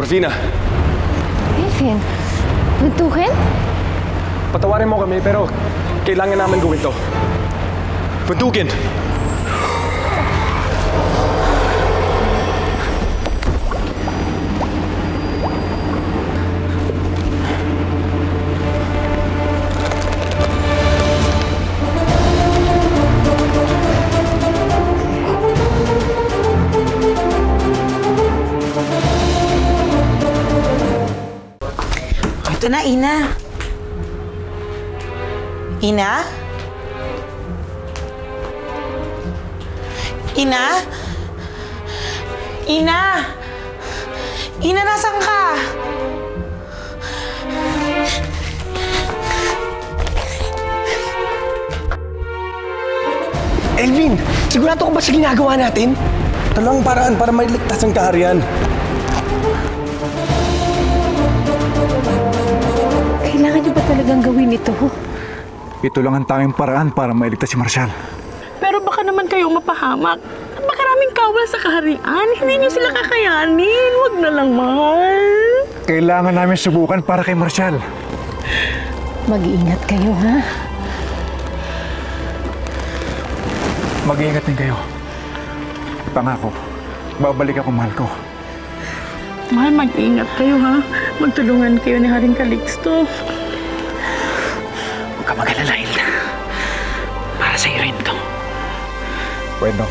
Morfina. Elvin, buntukin? Patawarin mo kami pero kailangan namin gawin to. Buntukin! Ito na, Ina. Ina? Ina? Ina? Ina, nasan ka? Elvin! Sigurado ka ba sa ginagawa natin? Ito lang ang paraan para mailigtas ang kaharian. Kailangan niyo ba talagang gawin ito? Ito lang ang tanging paraan para mailigtas si Marcial. Pero baka naman kayong mapahamak. Napakaraming kawal sa kaharian. Hindi niyo sila kakayanin. Huwag na lang, mahal. Kailangan namin subukan para kay Marcial. Mag-iingat kayo, ha? Mag-iingat din kayo. Pangako, babalik ako, mahal ko. Mahal, mag-ingat kayo, ha? Magtulungan kayo ni Haring Calixto. Huwag ka mag-alala, Hilda. Para sa'yo rin to. Bueno.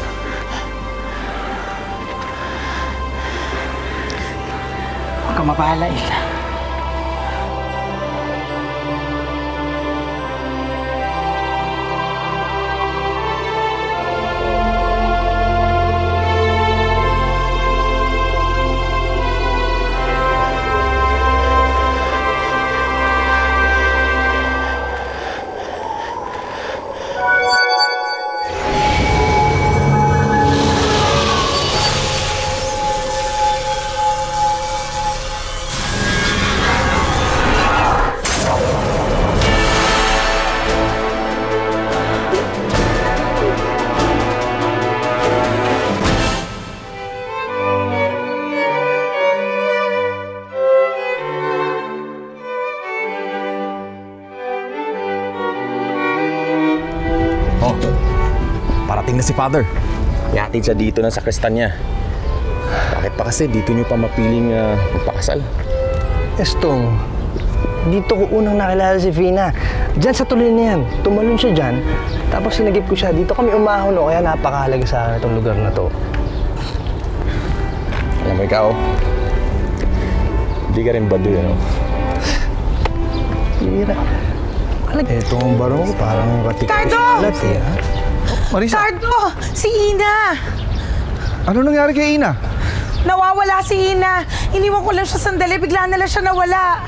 Huwag ka mabahala, Hilda. Parating na si Father. Ihatid siya dito ng sakristan niya. Bakit pa kasi dito niyo pa mapiling magpakasal? Estong, dito ko unang nakilala si Fina. Diyan sa tuloy na yan. Tumalon siya dyan. Tapos sinagip ko siya. Dito kami umahon kaya napakahalaga sa akin itong lugar na to. Alam mo ikaw, hindi ka rin baduy, ano? Hira. Ito ang barong ko, parang katik. Cardo! Marisa! Cardo! Si Ina! Ano nangyari kay Ina? Nawawala si Ina. Iniwan ko lang siya sandali. Bigla na lang siya nawala.